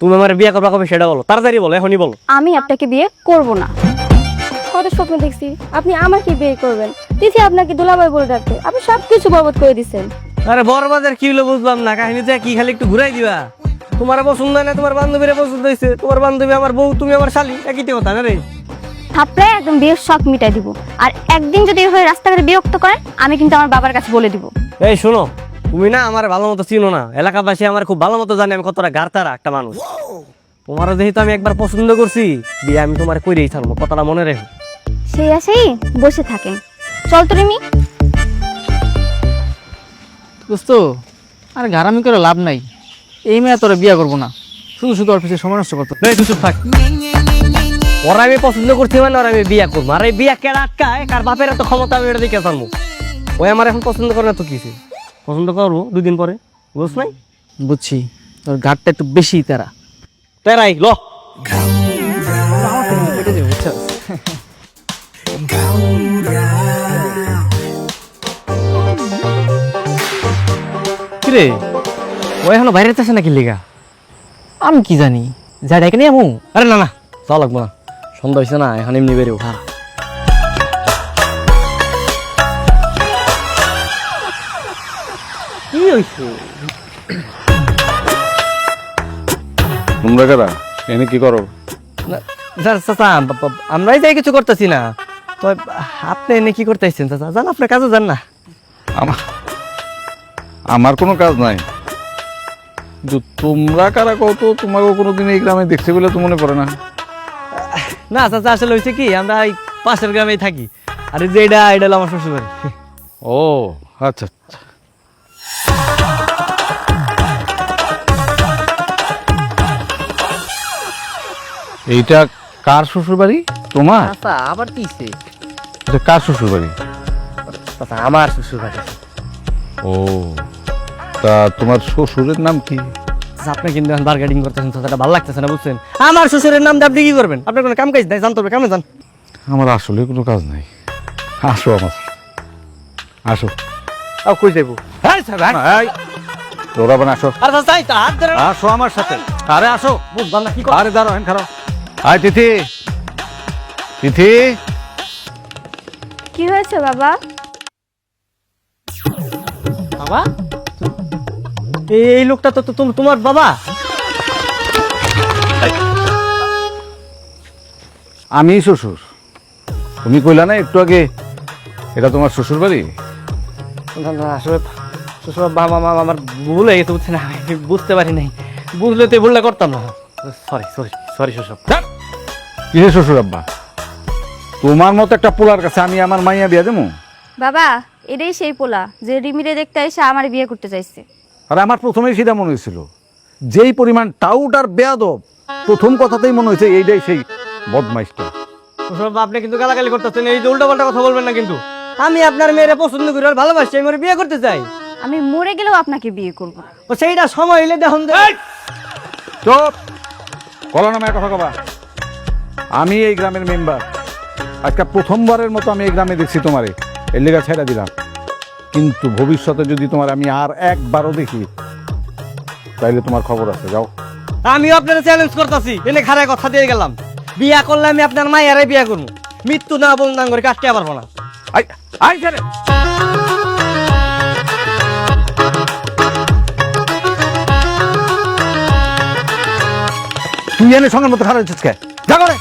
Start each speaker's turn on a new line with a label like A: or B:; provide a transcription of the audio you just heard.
A: তুমি আমার বিয়ে করবা কবে সেটা বলো, তাড়াতাড়ি বলো, এখনই বলো।
B: আমি আপনাকে বিয়ে করব না। কত স্বপ্ন দেখছি আপনি আমাকে বিয়ে করবেন, তিথি আপনাকে দুলাভাই বলে ডাকতে, আপনি সবকিছু বরবাদ করে দিচ্ছেন।
A: আরে বরবাদের কি হলো বুঝলাম না, কাহিনীতে কি খালি একটু ঘুরাই দিবা? তোমার পছন্দ হয় না, তোমার বান্ধবীরা পছন্দ হয়েছে, তোমার বান্ধবী আমার বউ, তুমি আমার শালি, একই তো কথা না রে?
B: থাপড়ায় একদম বিয়ের শখ মিটাই দিব। আর একদিন যদি এভাবে রাস্তাঘাটে বিরক্ত করেন, আমি কিন্তু আমার বাবার কাছে বলে দিব।
A: এই শোনো, তুমি না আমার ভালো মতো চিনো না, এলাকাবাসী আমার খুব ভালো মতো জানে আমি কতটা গারতারা একটা মানুষ। তোমারও যেহেতু আমি একবার পছন্দ করছি, বিয়ে আমি তোমার করেই ছাড়বো, কথাটা মনে রেখো।
B: সেই আছেই বসে থাকেন, চল তো রিমি।
C: দোস্ত আর গারামি করে লাভ নাই, এই মেয়ে তোরা বিয়ে করবো না, শুধু শুধু ওর পিছিয়ে সময় নষ্ট করতো।
A: এই তুই চুপ থাক। ওরা আমি পছন্দ করছি মানে ওরা আমি বিয়ে করবো, আর এই বিয়ে কেডা আটকায়, কার বাপের এত ক্ষমতা আমি এটা দেখে জানবো। ওই আমার এখন পছন্দ করে না তো কিছু, পছন্দ করবো 2 দিন পরে, বুঝ নাই?
C: বুঝছি, তোর ঘাটটা একটু বেশি তারা।
A: তেরাই ল কিরে, ও এখনো বাইরে আসে নাকি লিগা?
C: আমি কি জানি, যা ডাকে নিয়ে আমু।
A: আরে না না, যাওয়া লাগবো না, সন্ধ্যা হয়েছে না, এখন এমনি বেরো। হ্যাঁ কি হয়েছে?
D: তোমরা কারা এনে কি করো?
A: চাচা আমরাই যাই কিছু করতেছি না, তো আপনি এনে কি করতেছেন চাচা? যান আপনার কাজে যান না।
D: আমার কোনো কাজ নাই, কিন্তু তোমরা কারা কত, তোমাকে কোনোদিন এই গ্রামে দেখছে বলে তো মনে পড়ে না।
A: না চাচা, আসলে হয়েছে কি, আমরা এই পাশের গ্রামেই থাকি, আর এই যে এটা হলো আমার শ্বশুর বাড়ি।
D: ও আচ্ছা, এইটা কার শ্বশুর বাড়ি? তোমার?
C: আচ্ছা আবার কিসে?
D: এটা কার শ্বশুর বাড়ি?
A: চাচা আমার শ্বশুর বাড়ি।
D: ও, তা তোমার শ্বশুরের নাম কি?
A: চাচা, আপনি কিন্তু এখন বার্গেটিং করতেছেন চাচা, এটা ভালো লাগতেছে না, বুঝছেন? আমার শ্বশুরের নাম দিয়ে আপনি কি করবেন? আপনার কোনো কাম কাজ নাই, জানতে হবে, কামে যান।
D: আমার আসলে কোনো কাজ নাই। আসো আমার, আসো।
A: কই যাইবো?
D: তোরা বান আসো,
A: আর চাচা এই তো হাত ধরে
D: আসো আমার সাথে। আরে আসো,
A: বুঝলাম না কি কর।
D: আরে দাঁড়াও, খারাপ। আয় তিথি, তিথি।
B: কি হয়েছে বাবা?
A: বাবা, এই লোকটা তো তোমার বাবা?
D: আমি শ্বশুর, তুমি কইলা না একটু আগে এটা তোমার শ্বশুর বাড়ি?
A: না না, আসলে শ্বশুর বাবা মা আমার ভুল হয়ে গেছে, বুঝছেন? আমি বুঝতে পারি নাই, বুঝলে তো এই ভুলটা করতাম না। সরি সরি সরি শ্বশুর।
D: কিসের শ্বশুর আব্বা? তোমার মতো একটা পোলার কাছে আমি আমার মাইয়া বিয়া দেবো?
B: বাবা, এটাই সেই পোলা যে রিমিরে দেখতে এসে আমার বিয়ে করতে চাইছে।
D: আর আমার প্রথমেই সেটা মনে হয়েছিল, যেই পরিমাণ টাউট আর বেয়াদব, প্রথম কথাতেই মনে হয়েছে এইটাই সেই বদমাইশটা।
A: শ্বশুর বাবা, আপনি কিন্তু গালাগালি করতেছেন, এই যে উল্টাপাল্টা কথা বলবেন না কিন্তু। আমি আপনার মেয়েরা পছন্দ করি আর ভালোবাসি, আমি ওর বিয়ে করতে চাই।
B: আমি মরে গেলেও আপনাকে বিয়ে করব।
A: ও সেইটা সময় হইলে দেখুন।
D: চুপ, কলা নামে কথা কবা। আমি এই গ্রামের মেম্বার, আজকে প্রথমবারের মতো আমি এই গ্রামে দেখছি তোমারে, এর লেগা ছেড়া দিলাম। কিন্তু ভবিষ্যতে যদি তোমার আমি আর একবারও দেখি, তাইলে তোমার খবর আছে, যাও।
A: আমিও আপনার চ্যালেঞ্জ করতেছি, এনে খারাপ কথা দিয়ে গেলাম, বিয়া করলে আমি আপনার মায়েরাই বিয়া করবো, মৃত্যু না বলতাম করে কাটতে পারবো না।
D: আই আই ছেড়ে। তুই এনে সঙ্গের মতো খারাপ হচ্ছিস কে? যা করে।